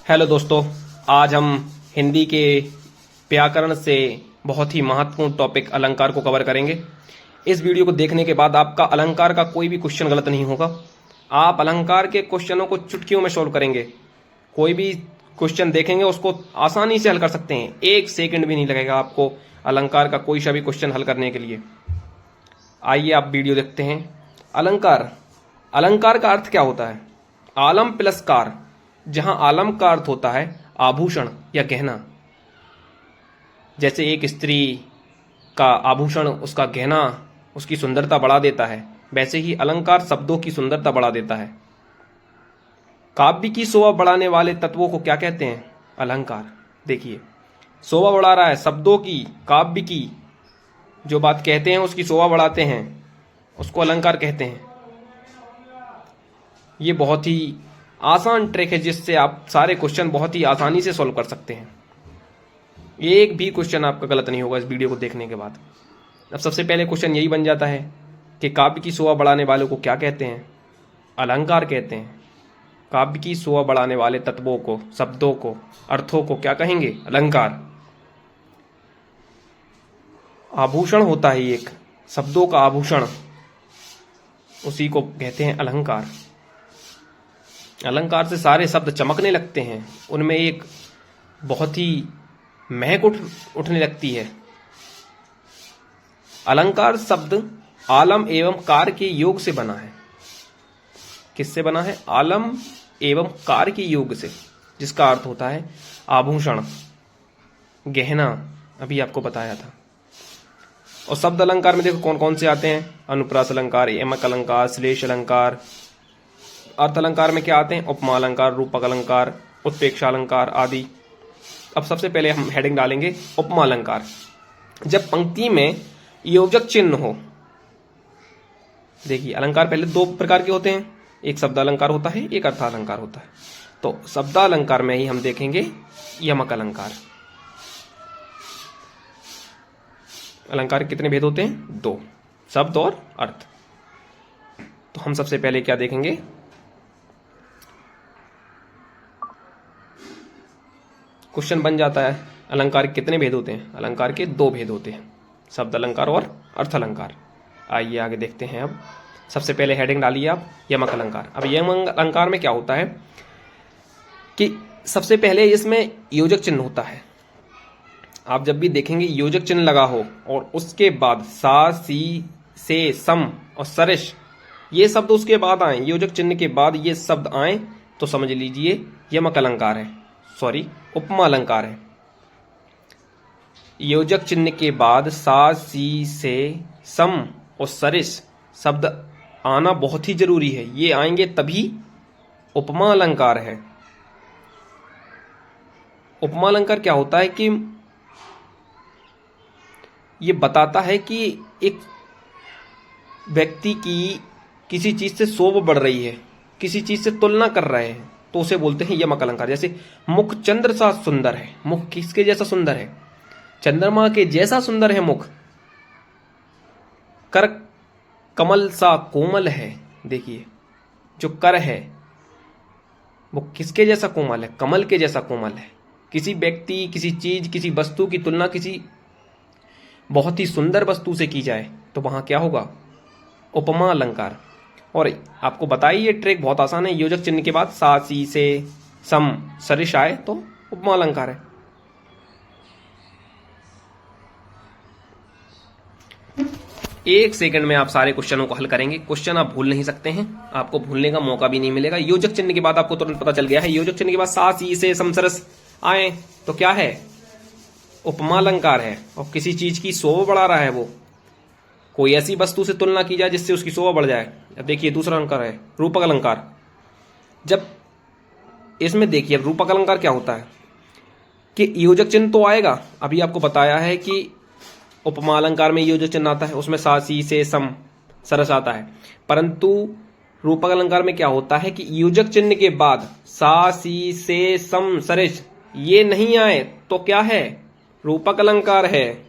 Hello दोस्तों, आज हम हिंदी के व्याकरण से बहुत ही महत्वपूर्ण टॉपिक अलंकार को कवर करेंगे। इस वीडियो को देखने के बाद आपका अलंकार का कोई भी क्वेश्चन गलत नहीं होगा। आप अलंकार के क्वेश्चनों को चुटकियों में सॉल्व करेंगे। कोई भी क्वेश्चन देखेंगे उसको आसानी से हल कर सकते हैं। 1 सेकंड भी नहीं लगेगा आपको अलंकार का कोई सा भी क्वेश्चन हल करने के लिए। आइए आप वीडियो देखते हैं। अलंकार, अलंकार का अर्थ क्या होता है? आलम प्लस कार। जहां आलम का अर्थ होता है आभूषण या गहना, जैसे एक स्त्री का आभूषण उसका गहना उसकी सुंदरता बढ़ा देता है, वैसे ही अलंकार शब्दों की सुंदरता बढ़ा देता है। काव्य की शोभा बढ़ाने वाले तत्वों को क्या कहते हैं? अलंकार। देखिए, शोभा बढ़ा रहा है शब्दों की, काव्य की जो बात कहते हैं उसकी शोभा बढ़ाते हैं, उसको अलंकार कहते हैं। ये बहुत ही आसान ट्रिक है जिससे आप सारे क्वेश्चन बहुत ही आसानी से सॉल्व कर सकते हैं। एक भी क्वेश्चन आपका गलत नहीं होगा इस वीडियो को देखने के बाद। अब सबसे पहले क्वेश्चन यही बन जाता है कि काव्य की शोभा बढ़ाने वालों को क्या कहते हैं? अलंकार कहते हैं। काव्य की शोभा बढ़ाने वाले तत्वों को, शब्दों को, अर्थों को क्या कहेंगे? अलंकार। आभूषण होता है एक, शब्दों का आभूषण, उसी को कहते हैं अलंकार। अलंकार से सारे शब्द चमकने लगते हैं, उनमें एक बहुत ही महक उठने लगती है। अलंकार शब्द आलम एवं कार के योग से बना है। किससे बना है? आलम एवं कार के योग से, जिसका अर्थ होता है आभूषण, गहना, अभी आपको बताया था। और शब्द अलंकार में देखो कौन कौन से आते हैं? अनुप्रास अलंकार, यमक अलंकार, श्लेष अलंकार। अर्थ अलंकार में क्या आते हैं? उपमा अलंकार, रूपक अलंकार, उत्प्रेक्षा अलंकार आदि। अब सबसे पहले हम हेडिंग डालेंगे उपमा अलंकार। जब पंक्ति में योजक चिन्ह हो। देखिए, अलंकार पहले 2 प्रकार के होते हैं, एक शब्द अलंकार होता है, एक अर्थ अलंकार होता है। तो शब्द अलंकार में ही हम देखेंगे यमक अलंकार। अलंकार के कितने भेद होते हैं? 2, शब्द और अर्थ। तो हम सबसे पहले क्या देखेंगे? क्वेश्चन बन जाता है अलंकार के कितने भेद होते हैं? अलंकार के 2 भेद होते हैं, शब्द अलंकार और अर्थ अलंकार। आइए आगे देखते हैं। अब सबसे पहले हेडिंग डालिए आप यमक अलंकार। अब यमक अलंकार में क्या होता है कि सबसे पहले इसमें योजक चिन्ह होता है। आप जब भी देखेंगे योजक चिन्ह लगा हो और उसके बाद सा, सी, से, सम और सरिश, ये शब्द उसके बाद आए, योजक चिन्ह के बाद ये शब्द आए, तो समझ लीजिए यमक अलंकार है, सॉरी उपमा अलंकार है। योजक चिन्ह के बाद सा, सी, से, सम और सरिस शब्द आना बहुत ही जरूरी है। ये आएंगे तभी उपमा अलंकार है। उपमा अलंकार क्या होता है कि ये बताता है कि एक व्यक्ति की किसी चीज से शोभा बढ़ रही है, किसी चीज से तुलना कर रहे हैं, तो उसे बोलते हैं यमक अलंकार। जैसे मुख चंद्र सा सुंदर है। मुख किसके जैसा सुंदर है? चंद्रमा के जैसा सुंदर है मुख। कर कमल सा कोमल है। देखिए, जो कर है वो किसके जैसा कोमल है? कमल के जैसा कोमल है। किसी व्यक्ति, किसी चीज, किसी वस्तु की तुलना किसी बहुत ही सुंदर वस्तु से की जाए तो वहां क्या होगा? उपमा अलंकार। और आपको बताइए ये ट्रिक बहुत आसान है। योजक चिन्ह के बाद सा, सी, से, सम, सरिश आए तो उपमा अलंकार है। एक सेकंड में आप सारे क्वेश्चनों को हल करेंगे। क्वेश्चन आप भूल नहीं सकते हैं, आपको भूलने का मौका भी नहीं मिलेगा। योजक चिन्ह के बाद आपको तुरंत पता चल गया है, योजक चिन्ह के बाद सा, सी, से, सम, सरस आए तो क्या है? उपमा अलंकार है। और किसी चीज की शोभा बढ़ा रहा है, वो कोई ऐसी वस्तु से तुलना की जाए जिससे उसकी शोभा बढ़ जाए। अब देखिए दूसरा अलंकार है रूपक अलंकार। जब इसमें देखिए रूपक अलंकार क्या होता है कि योजक चिन्ह तो आएगा, अभी आपको बताया है कि उपमा अलंकार में योजक चिन्ह आता है, उसमें सा, सी, से, सम, सरस आता है। परंतु रूपक अलंकार में क्या होता है कि योजक चिन्ह के बाद सा, सी, से, सम, सरिस ये नहीं आए तो क्या है? रूपक अलंकार है।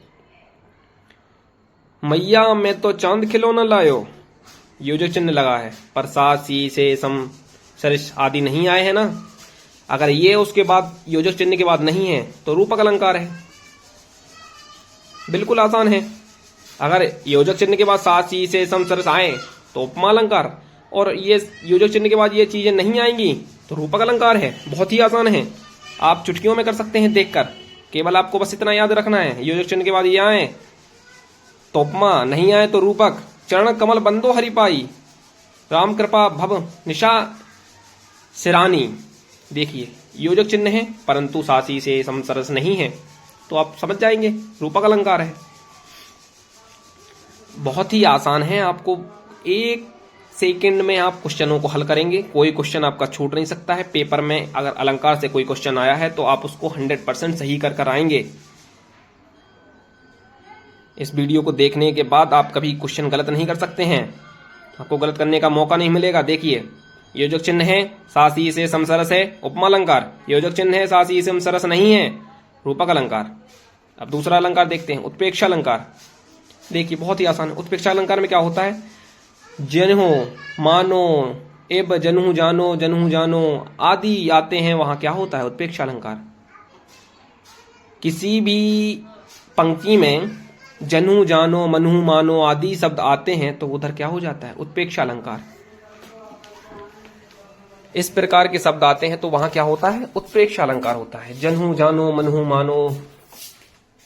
मैया मैं तो चांद खिलौना लायो, योजक चिन्ह लगा है, पर सा, सी, से, सम, सरिस आदि नहीं आए हैं ना, अगर ये उसके बाद योजक चिन्ह के बाद नहीं है तो रूपक अलंकार है। बिल्कुल आसान है। अगर योजक चिन्ह के बाद सा सी से सम सरस आए तो उपमा अलंकार, और ये योजक चिन्ह के बाद ये चीजें नहीं आएंगी तो रूपक अलंकार है। बहुत ही आसान है, आप चुटकियों में कर सकते हैं देखकर। केवल आपको बस इतना याद रखना है, योजक चिन्ह के बाद ये आए तो उपमा, नहीं आए तो रूपक। चरण कमल बंदो हरि पाई, राम कृपा भव निशा सिरानी। देखिए योजक चिन्ह है परंतु सासी से समसरस नहीं है, तो आप समझ जाएंगे रूपक अलंकार है। बहुत ही आसान है, आपको 1 सेकंड में आप क्वेश्चनों को हल करेंगे। कोई क्वेश्चन आपका छूट नहीं सकता है। पेपर में अगर अलंकार से कोई क्वेश्चन आया है तो आप उसको 100% सही कर आएंगे। इस वीडियो को देखने के बाद आप कभी क्वेश्चन गलत नहीं कर सकते हैं, आपको गलत करने का मौका नहीं मिलेगा। देखिए योजक चिन्ह है सासी से समसरस है, उपमा अलंकार। योजक चिन्ह है सासी से समसरस नहीं है, रूपक अलंकार। अब दूसरा अलंकार देखते हैं, उत्प्रेक्षा अलंकार। देखिए बहुत ही आसान है। उत्प्रेक्षा अलंकार में क्या होता है, जनहो मानो एब जनहु जानो आदि आते हैं, वहां क्या होता है उत्प्रेक्षा अलंकार। किसी भी पंक्ति में जनहु जानो मनहु मानो आदि शब्द आते हैं तो उधर क्या हो जाता है उत्प्रेक्षा अलंकार। इस प्रकार के शब्द आते हैं तो वहां क्या होता है उत्प्रेक्षा अलंकार होता है। जनहु जानो मनहु मानो,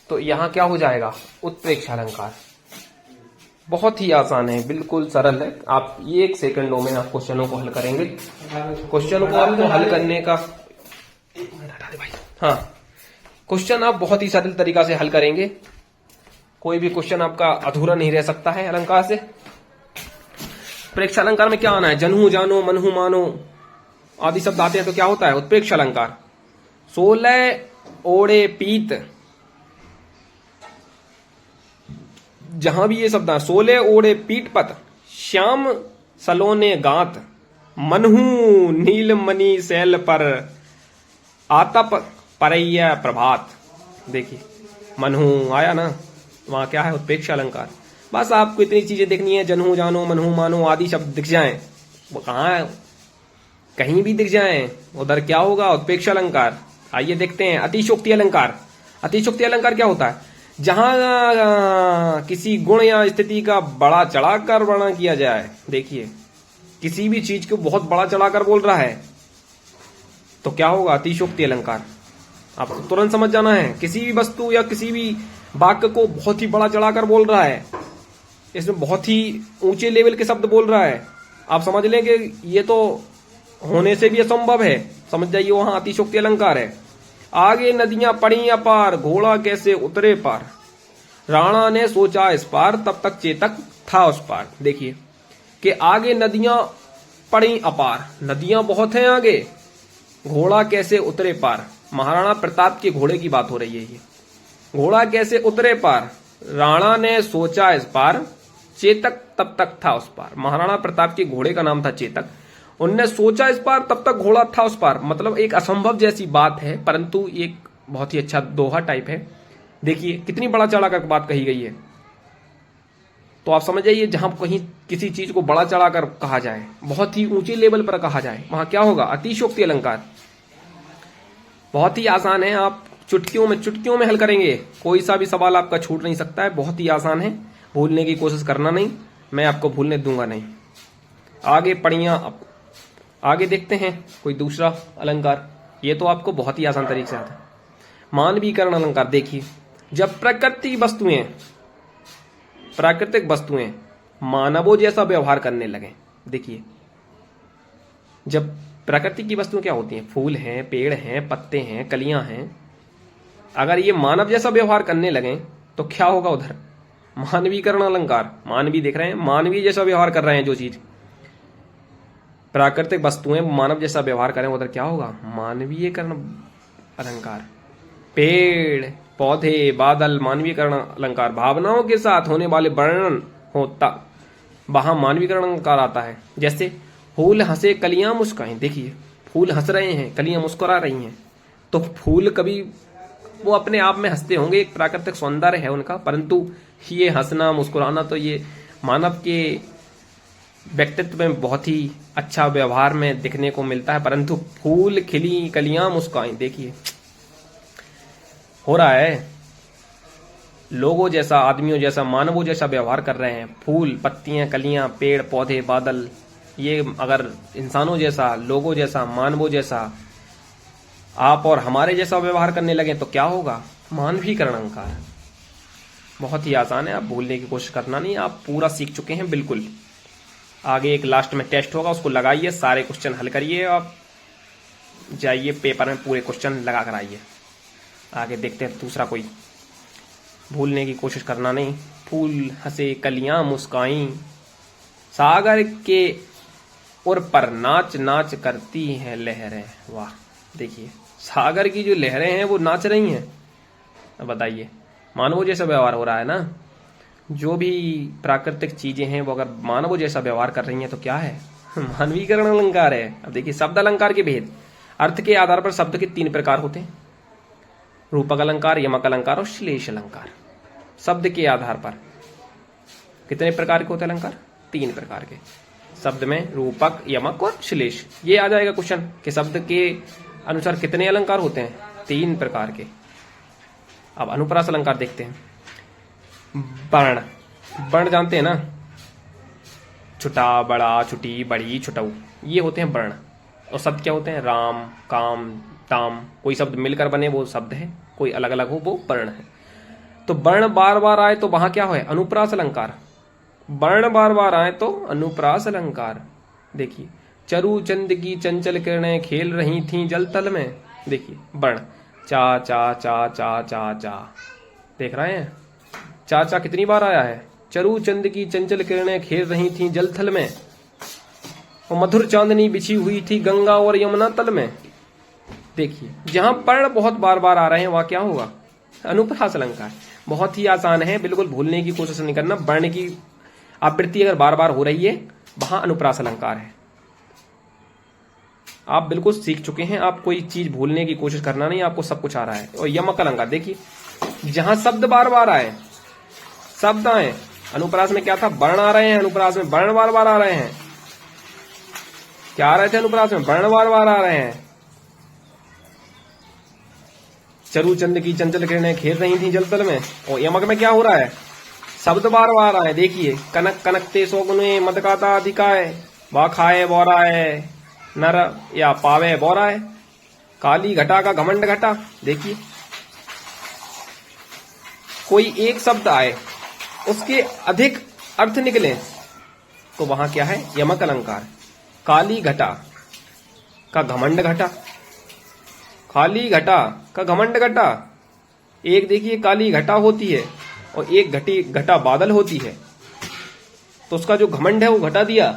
तो यहां क्या हो जाएगा उत्प्रेक्षा अलंकार। बहुत ही आसान है, बिल्कुल सरल है। आप 1 सेकंडों में आप क्वेश्चनों को हल करेंगे। क्वेश्चन को आपको हल करने का क्वेश्चन आप बहुत ही सरल तरीका से हल करेंगे। कोई भी क्वेश्चन आपका अधूरा नहीं रह सकता है अलंकार से। प्रेक्षा अलंकार में क्या आना है, जनहु जानो मनहु मानो आदि शब्द आते हैं तो क्या होता है उत्प्रेक्षा अलंकार। 16 ओढ़े पीत, जहां भी ये शब्द है, 16 ओढ़े पीट पत, श्याम सलोने गात, मनहु नील मणि शैल पर, आतप परैया प्रभात। देखिए मनहु आया ना, वहां क्या है उत्प्रेक्षा अलंकार। बस आपको इतनी चीजें देखनी है, जनहु जानो मनहु मानो आदि शब्द दिख जाएं, वो कहां कहीं भी दिख जाएं, उधर क्या होगा उत्प्रेक्षा अलंकार। आइए देखते हैं अतिशोक्ति अलंकार। अतिशोक्ति अलंकार क्या होता है, जहां किसी गुण या स्थिति का बड़ा चढ़ाकर वर्णन किया जाए। देखिए किसी भी चीज को बहुत बड़ा चढ़ाकर बोल रहा है तो क्या होगा अतिशोक्ति अलंकार। आपको तुरंत समझ जाना है, किसी भी वस्तु या किसी भी वाक्य को बहुत ही बड़ा चढ़ाकर बोल रहा है, इसमें बहुत ही ऊंचे लेवल के शब्द बोल रहा है, आप समझ लें कि ये तो होने से भी असंभव है, समझ जाइए वहां अतिशोक्ति अलंकार है। आगे नदियां पड़ी अपार, घोड़ा कैसे उतरे पार, राणा ने सोचा इस पार, तब तक चेतक था उस पार। देखिए कि आगे नदियां पड़ी अपार, नदियां बहुत हैं आगे, घोड़ा कैसे उतरे पार, महाराणा प्रताप के घोड़े की बात हो रही है ये। घोड़ा कैसे उतरे पार, राणा ने सोचा इस पार, चेतक तब तक था उस पार। महाराणा प्रताप के घोड़े का नाम था चेतक, उनने सोचा इस पार तब तक घोड़ा था उस पार। मतलब एक असंभव जैसी बात है, परंतु एक बहुत ही अच्छा दोहा टाइप है। देखिए कितनी बड़ा चढ़ाकर बात कही गई है, तो आप समझ जाइए जहां कहीं किसी चीज को बड़ा चढ़ाकर कहा जाए, बहुत ही ऊंचे लेवल पर कहा जाए, वहां क्या होगा अतिशोक्ति अलंकार। बहुत ही आसान है, आप चुटकियों में हल करेंगे, कोई सा भी सवाल आपका छूट नहीं सकता है। बहुत ही आसान है, भूलने की कोशिश करना नहीं, मैं आपको भूलने दूंगा नहीं। आगे पढ़िया, आगे देखते हैं कोई दूसरा अलंकार। ये तो आपको बहुत ही आसान तरीके से आता है। मानवीकरण अलंकार। देखिए जब प्राकृतिक वस्तुएं मानवों जैसा व्यवहार करने लगे। देखिए जब प्रकृति की वस्तुएं क्या होती हैं, फूल हैं, पेड़ हैं, पत्ते हैं, कलियां हैं, अगर ये मानव जैसा व्यवहार करने लगे तो क्या होगा उधर मानवीकरण अलंकार। मानवी देख रहे हैं, मानवीय जैसा व्यवहार कर रहे हैं, जो चीज प्राकृतिक वस्तुएं मानव जैसा व्यवहार करें उधर क्या होगा मानवीयकरण अलंकार। पेड़ पौधे बादल मानवीकरण अलंकार। भावनाओं के साथ होने वाले वर्णन होता, वहां मानवीकरण अलंकार आता है। जैसे फूल हंसे कलियां मुस्काएं। देखिए फूल हंस रहे हैं, कलियां मुस्कुरा रही हैं, तो फूल कभी वो अपने आप में हंसते होंगे, एक प्राकृतिक सौंदर्य है उनका, परंतु ये हंसना मुस्कुराना तो ये मानव के व्यक्तित्व में बहुत ही अच्छा व्यवहार में दिखने को मिलता है, परंतु फूल खिली कलियां मुस्काई, देखिए हो रहा है, लोगों जैसा, आदमियों जैसा, मानवों जैसा व्यवहार कर रहे हैं। फूल, पत्तियां, कलियां, पेड़ पौधे, बादल, ये अगर इंसानों जैसा, लोगों जैसा, मानवों जैसा आप और हमारे जैसा व्यवहार करने लगे तो क्या होगा? मानवीकरण अंकार। बहुत ही आसान है, आप भूलने की कोशिश करना नहीं, आप पूरा सीख चुके हैं बिल्कुल। आगे एक लास्ट में टेस्ट होगा, उसको लगाइए, सारे क्वेश्चन हल करिए, आप जाइए पेपर में पूरे क्वेश्चन लगा कर आइए। आगे देखते हैं दूसरा कोई। भूलने की कोशिश करना नहीं। फूल हंसे कलियां मुस्काई, सागर के उर पर नाच नाच करती हैं लहरें। वाह, देखिए सागर की जो लहरें हैं वो नाच रही हैं। अब बताइए, मानवों जैसा व्यवहार हो रहा है ना, जो भी प्राकृतिक चीजें हैं वो अगर मानवों जैसा व्यवहार कर रही हैं तो क्या है? मानवीकरण अलंकार है। अब देखिए शब्द अलंकार के भेद। अर्थ के आधार पर शब्द के 3 प्रकार होते हैं, रूपक अलंकार, यमक अलंकार और श्लेष अलंकार। शब्द के आधार पर कितने प्रकार के होते हैं अलंकार? 3 प्रकार के। शब्द में रूपक, यमक और श्लेष। ये आ जाएगा क्वेश्चन कि शब्द के अनुसार कितने अलंकार होते हैं? 3 प्रकार के। अब अनुप्रास अलंकार देखते हैं। वर्ण, वर्ण जानते हैं ना, छुटा, बड़ा, छुटी, बड़ी, छुटऊ, ये होते हैं वर्ण। और शब्द क्या होते हैं? राम, काम, ताम। कोई शब्द मिलकर बने वो शब्द है, कोई अलग अलग हो वो वर्ण है। तो वर्ण बार बार आए तो वहां क्या है? अनुप्रास अलंकार। वर्ण बार बार आए तो अनुप्रास अलंकार। देखिए, चरु चंद की चंचल किरणें खेल रही थीं जल तल में। देखिए वर्ण, चा चा चा चा चा चा, देख रहे हैं चा चा कितनी बार आया है? चरु चंद की चंचल किरणें खेल रही थीं जल थल में, और मधुर चांदनी बिछी हुई थी गंगा और यमुना तल में। देखिए जहां वर्ण बहुत बार बार आ रहे हैं वहां क्या होगा? अनुप्रास अलंकार। बहुत ही आसान है, बिल्कुल भूलने की कोशिश नहीं करना। वर्ण की आवृत्ति अगर बार बार हो रही है वहां अनुप्रास अलंकार है। आप बिल्कुल सीख चुके हैं, आप कोई चीज भूलने की कोशिश करना नहीं, आपको सब कुछ आ रहा है। और यमक अलंकार देखिए, जहां शब्द बार बार आए, शब्द आए, अनुप्रास में क्या था? वर्ण आ रहे हैं, अनुप्रास में वर्ण बार बार आ रहे हैं। क्या आ रहे थे अनुप्रास में? वर्ण बार बार आ रहे हैं। चरु चंद की चंचल किरणें खेल रही थी जल तल में। और यमक में क्या हो रहा है? शब्द बार बार आए। देखिए, कनक कनकते सोगुने मदकाता अधिकाय, वा खाए बोराए नर या पावे बोराए, काली घटा का घमंड घटा। देखिए कोई एक शब्द आए, उसके अधिक अर्थ निकले तो वहां क्या है? यमक अलंकार। काली घटा का घमंड घटा, काली घटा का घमंड घटा। एक देखिए काली घटा होती है और एक घटा बादल होती है, तो उसका जो घमंड है वो घटा दिया।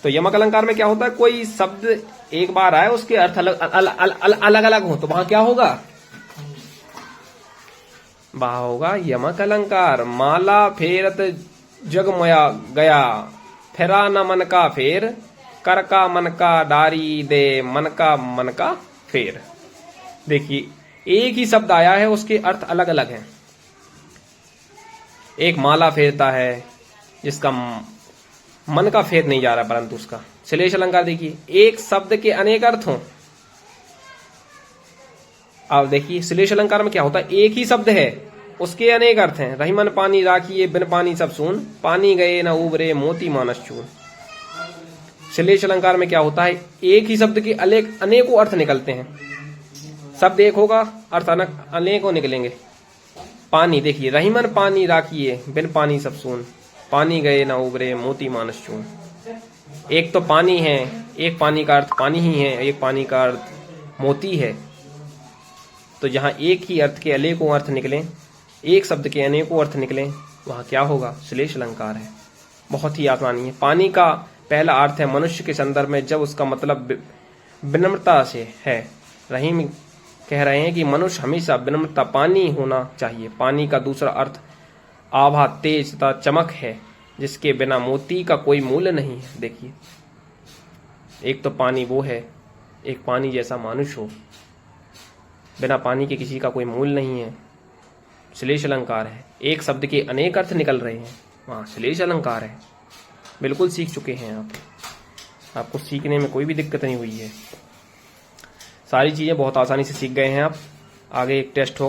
तो यमक अलंकार में क्या होता है? कोई शब्द एक बार आए, उसके अर्थ अलग अलग हो तो वहां क्या होगा? वहां होगा यमक अलंकार। माला फेरत जगमया गया, फेरा न मन का फेर, कर का मन का डारी दे, मन का फेर। देखिए एक ही शब्द आया है, उसके अर्थ अलग अलग हैं। एक माला फेरता है जिसका मन का फेर नहीं जा रहा, परंतु उसका। श्लेष अलंकार देखिए, एक शब्द के अनेक अर्थ हों। अब देखिए श्लेष अलंकार में क्या होता है? एक ही शब्द है, उसके अनेक अर्थ हैं। रहीमन पानी राखिए बिन पानी सब सून, पानी गए न उबरे मोती मानस चून। श्लेष अलंकार में क्या होता है? एक ही शब्द के अनेकों अर्थ निकलते हैं। शब्द एक होगा, अर्थ अनेकों निकलेंगे। पानी देखिए, रहीमन पानी राखिए बिन पानी सब सून, पानी गए न उबरे मोती मानस चून। एक तो पानी है, एक पानी का अर्थ पानी ही है, एक पानी का अर्थ मोती है। तो जहां एक ही अर्थ के अनेकों अर्थ निकले, एक शब्द के अनेकों अर्थ निकले, वहां क्या होगा? श्लेष अलंकार है। बहुत ही आसानी है। पानी का पहला अर्थ है मनुष्य के संदर्भ में जब उसका मतलब विनम्रता से है। रहीम कह रहे हैं कि मनुष्य हमेशा विनम्रता पानी होना चाहिए। पानी का दूसरा अर्थ आभा, तेज तथा चमक है, जिसके बिना मोती का कोई मूल्य नहीं है। देखिए एक तो पानी वो है, एक पानी जैसा मनुष्य हो, बिना पानी के किसी का कोई मूल्य नहीं है। श्लेष अलंकार है। एक शब्द के अनेक अर्थ निकल रहे हैं, वहाँ श्लेष अलंकार है। बिल्कुल सीख चुके हैं आप, आपको सीखने में कोई भी दिक्कत नहीं हुई है। सारी चीज़ें बहुत आसानी से सीख गए हैं आप। आगे एक टेस्ट होगा।